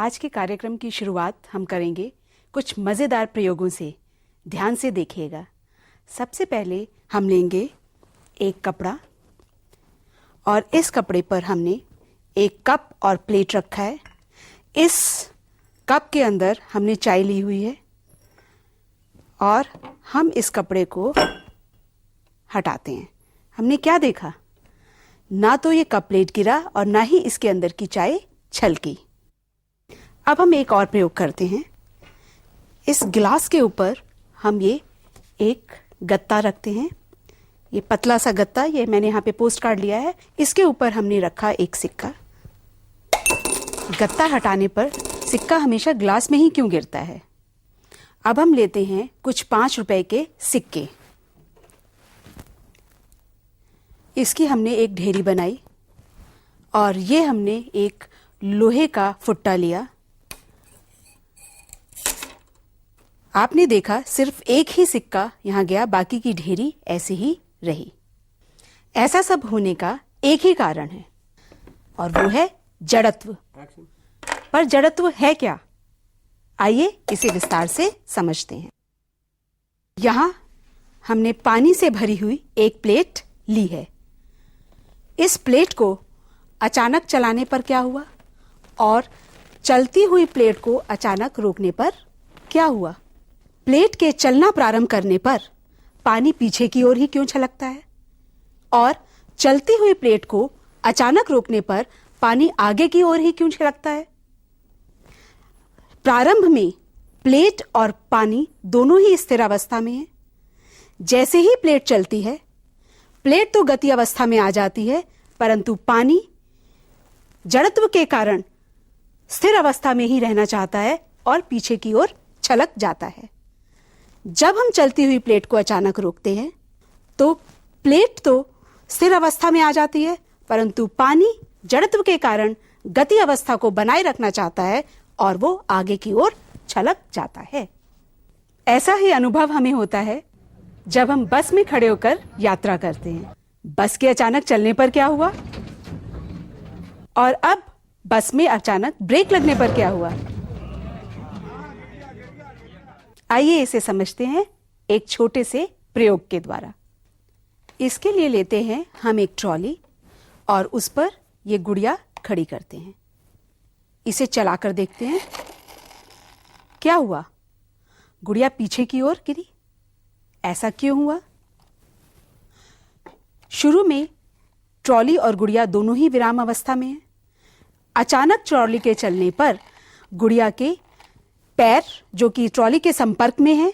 आज के कार्यक्रम की शुरुआत हम करेंगे कुछ मज़ेदार प्रयोगों से। ध्यान से देखिएगा। सबसे पहले हम लेंगे एक कपड़ा और इस कपड़े पर हमने एक कप और प्लेट रखा है। इस कप के अंदर हमने चाय ली हुई है और हम इस कपड़े को हटाते हैं। हमने क्या देखा? ना तो ये कप प्लेट गिरा और ना ही इसके अंदर की चाय छलकी। अब हम एक और प्रयोग करते हैं। इस गिलास के ऊपर हम ये एक गत्ता रखते हैं। ये पतला सा गत्ता, ये मैंने यहाँ पे पोस्ट कार्ड लिया है। इसके ऊपर हमने रखा एक सिक्का। गत्ता हटाने पर सिक्का हमेशा ग्लास में ही क्यों गिरता है? अब हम लेते हैं कुछ 5 रुपए के सिक्के। इसकी हमने एक ढेरी बनाई और ये हमने एक लोहे का फुट्टा लिया। आपने देखा सिर्फ एक ही सिक्का यहाँ गया, बाकी की ढेरी ऐसे ही रही। ऐसा सब होने का एक ही कारण है और वो है जड़त्व। पर जड़त्व है क्या? आइए इसे विस्तार से समझते हैं। यहां हमने पानी से भरी हुई एक प्लेट ली है। इस प्लेट को अचानक चलाने पर क्या हुआ और चलती हुई प्लेट को अचानक रोकने पर क्या हुआ? प्लेट के चलना प्रारंभ करने पर पानी पीछे की ओर ही क्यों छलकता है और चलती हुई प्लेट को अचानक रोकने पर पानी आगे की ओर ही क्यों छलकता है? प्रारंभ में प्लेट और पानी दोनों ही स्थिर अवस्था में है। जैसे ही प्लेट चलती है, प्लेट तो गति अवस्था में आ जाती है, परंतु पानी जड़त्व के कारण स्थिर अवस्था में ही रहना चाहता है और पीछे की ओर छलक जाता है। जब हम चलती हुई प्लेट को अचानक रोकते हैं तो प्लेट तो स्थिर अवस्था में आ जाती है, परंतु पानी जड़त्व के कारण गति अवस्था को बनाए रखना चाहता है और वो आगे की ओर छलक जाता है। ऐसा ही अनुभव हमें होता है जब हम बस में खड़े होकर यात्रा करते हैं। बस के अचानक चलने पर क्या हुआ और अब बस में अचानक ब्रेक लगने पर क्या हुआ? आइए इसे समझते हैं एक छोटे से प्रयोग के द्वारा। इसके लिए लेते हैं हम एक ट्रॉली और उस पर ये गुड़िया खड़ी करते हैं। इसे चलाकर देखते हैं क्या हुआ। गुड़िया पीछे की ओर गिरी। ऐसा क्यों हुआ? शुरू में ट्रॉली और गुड़िया दोनों ही विराम अवस्था में हैं। अचानक ट्रॉली के चलने पर गुड़िया के पैर, जो कि ट्रॉली के संपर्क में हैं,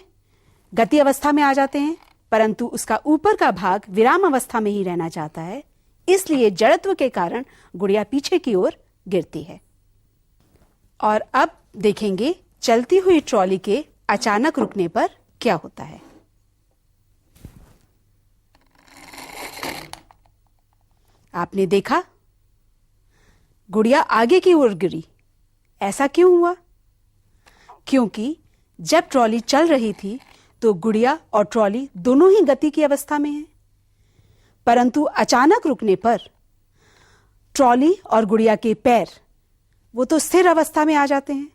गति अवस्था में आ जाते हैं, परंतु उसका ऊपर का भाग विराम अवस्था में ही रहना चाहता है। इसलिए जड़त्व के कारण गुड़िया पीछे की ओर गिरती है। और अब देखेंगे चलती हुई ट्रॉली के अचानक रुकने पर क्या होता है। आपने देखा गुड़िया आगे की ओर गिरी। ऐसा क्यों हुआ? क्योंकि जब ट्रॉली चल रही थी तो गुड़िया और ट्रॉली दोनों ही गति की अवस्था में हैं, परंतु अचानक रुकने पर ट्रॉली और गुड़िया के पैर वो तो स्थिर अवस्था में आ जाते हैं,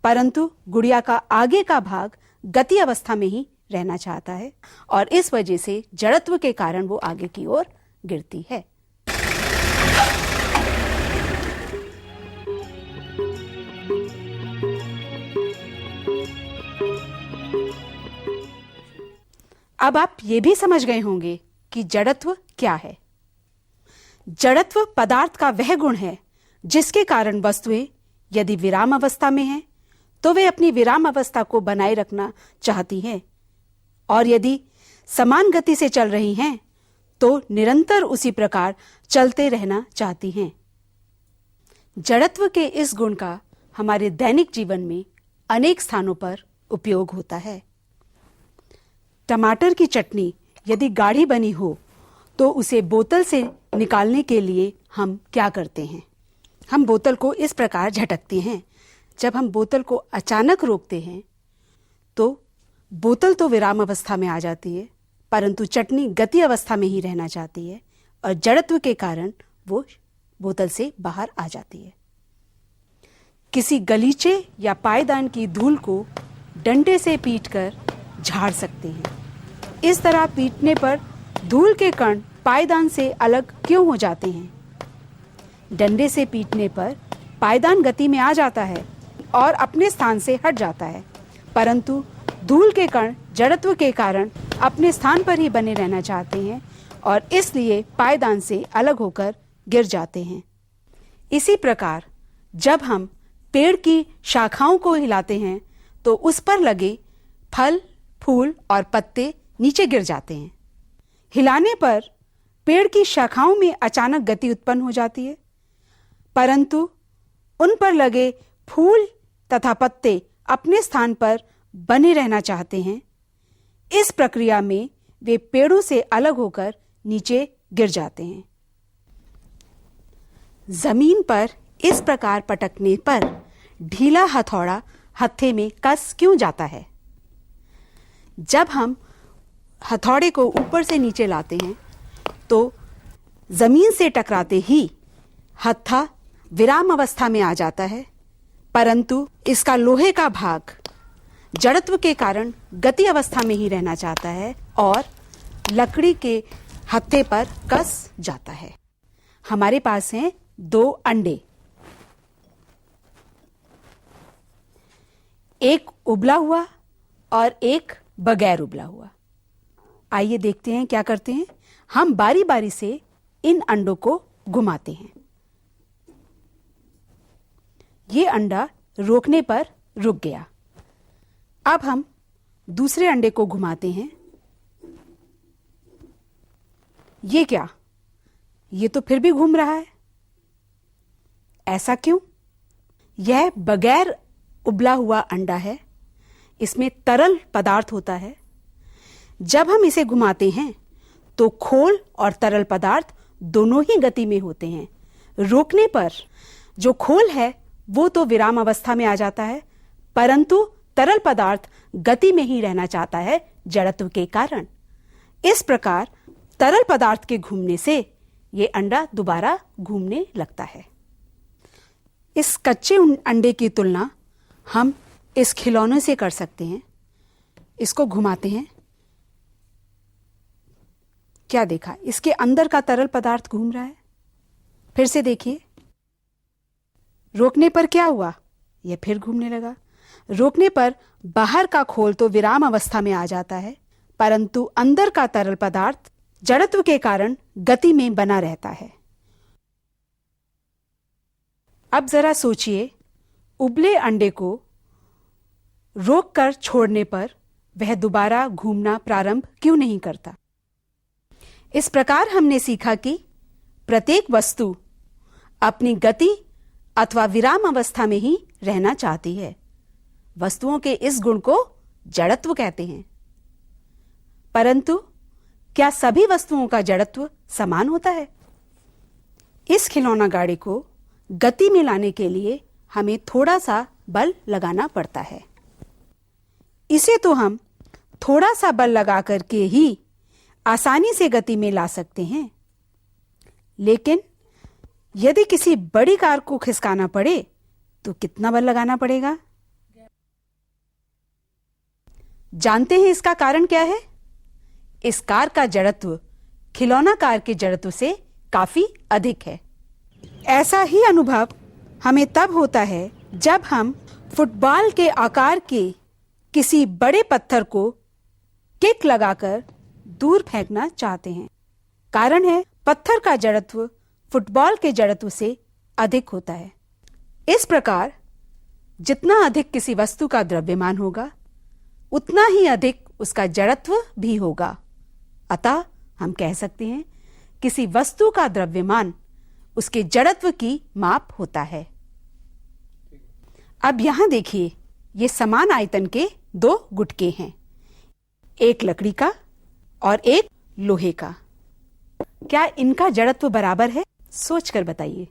परंतु गुड़िया का आगे का भाग गति अवस्था में ही रहना चाहता है और इस वजह से जड़त्व के कारण वो आगे की ओर गिरती है। अब आप ये भी समझ गए होंगे कि जड़त्व क्या है। जड़त्व पदार्थ का वह गुण है जिसके कारण वस्तुएं यदि विराम अवस्था में हैं तो वे अपनी विराम अवस्था को बनाए रखना चाहती हैं और यदि समान गति से चल रही हैं तो निरंतर उसी प्रकार चलते रहना चाहती हैं। जड़त्व के इस गुण का हमारे दैनिक जीवन में अनेक स्थानों पर उपयोग होता है। टमाटर की चटनी यदि गाढ़ी बनी हो तो उसे बोतल से निकालने के लिए हम क्या करते हैं? हम बोतल को इस प्रकार झटकते हैं। जब हम बोतल को अचानक रोकते हैं तो बोतल तो विराम अवस्था में आ जाती है, परंतु चटनी गति अवस्था में ही रहना चाहती है और जड़त्व के कारण वो बोतल से बाहर आ जाती है। किसी गलीचे या पायदान की धूल को डंडे से पीटकर झाड़ सकते हैं। इस तरह पीटने पर धूल के कण पायदान से अलग क्यों हो जाते हैं? डंडे से पीटने पर पायदान गति में आ जाता है और अपने स्थान से हट जाता है, परंतु धूल के कण जड़त्व के कारण अपने स्थान पर ही बने रहना चाहते हैं और इसलिए पायदान से अलग होकर गिर जाते हैं। इसी प्रकार जब हम पेड़ की शाखाओं को हिलाते हैं तो उस पर लगे फल, फूल और पत्ते नीचे गिर जाते हैं। हिलाने पर पेड़ की शाखाओं में अचानक गति उत्पन्न हो जाती है, परंतु उन पर लगे फूल तथा पत्ते अपने स्थान पर बने रहना चाहते हैं। इस प्रक्रिया में वे पेड़ों से अलग होकर नीचे गिर जाते हैं। जमीन पर इस प्रकार पटकने पर ढीला हथौड़ा हत्थे में कस क्यों जाता है? जब हम हथौड़े को ऊपर से नीचे लाते हैं तो जमीन से टकराते ही हत्था विराम अवस्था में आ जाता है, परंतु इसका लोहे का भाग जड़त्व के कारण गति अवस्था में ही रहना चाहता है और लकड़ी के हत्थे पर कस जाता है। हमारे पास हैं 2 अंडे, एक उबला हुआ और एक बगैर उबला हुआ। आइए देखते हैं क्या करते हैं। हम बारी बारी से इन अंडों को घुमाते हैं। ये अंडा रोकने पर रुक गया। अब हम दूसरे अंडे को घुमाते हैं। ये क्या? ये तो फिर भी घूम रहा है। ऐसा क्यों? यह बगैर उबला हुआ अंडा है। इसमें तरल पदार्थ होता है। जब हम इसे घुमाते हैं तो खोल और तरल पदार्थ दोनों ही गति में होते हैं। रोकने पर जो खोल है वो तो विराम अवस्था में आ जाता है, परंतु तरल पदार्थ गति में ही रहना चाहता है जड़त्व के कारण। इस प्रकार तरल पदार्थ के घूमने से ये अंडा दोबारा घूमने लगता है। इस कच्चे अंडे की तुलना हम इस खिलौने से कर सकते हैं। इसको घुमाते हैं। क्या देखा? इसके अंदर का तरल पदार्थ घूम रहा है। फिर से देखिए, रोकने पर क्या हुआ? यह फिर घूमने लगा। रोकने पर बाहर का खोल तो विराम अवस्था में आ जाता है, परंतु अंदर का तरल पदार्थ जड़त्व के कारण गति में बना रहता है। अब जरा सोचिए, उबले अंडे को रोककर छोड़ने पर वह दोबारा घूमना प्रारंभ क्यों नहीं करता? इस प्रकार हमने सीखा कि प्रत्येक वस्तु अपनी गति अथवा विराम अवस्था में ही रहना चाहती है। वस्तुओं के इस गुण को जड़त्व कहते हैं। परंतु क्या सभी वस्तुओं का जड़त्व समान होता है? इस खिलौना गाड़ी को गति में लाने के लिए हमें थोड़ा सा बल लगाना पड़ता है। इसे तो हम थोड़ा सा बल लगा करके ही आसानी से गति में ला सकते हैं, लेकिन यदि किसी बड़ी कार को खिसकाना पड़े तो कितना बल लगाना पड़ेगा? जानते हैं इसका कारण क्या है? इस कार का जड़त्व खिलौना कार के जड़त्व से काफी अधिक है। ऐसा ही अनुभव हमें तब होता है जब हम फुटबॉल के आकार के किसी बड़े पत्थर को किक लगाकर दूर फेंकना चाहते हैं। कारण है पत्थर का जड़त्व फुटबॉल के जड़त्व से अधिक होता है। इस प्रकार जितना अधिक किसी वस्तु का द्रव्यमान होगा उतना ही अधिक उसका जड़त्व भी होगा। अतः हम कह सकते हैं किसी वस्तु का द्रव्यमान उसके जड़त्व की माप होता है। अब यहां देखिए, ये समान आयतन के 2 गुटके हैं, एक लकड़ी का और एक लोहे का। क्या इनका जड़त्व बराबर है? सोचकर बताइए।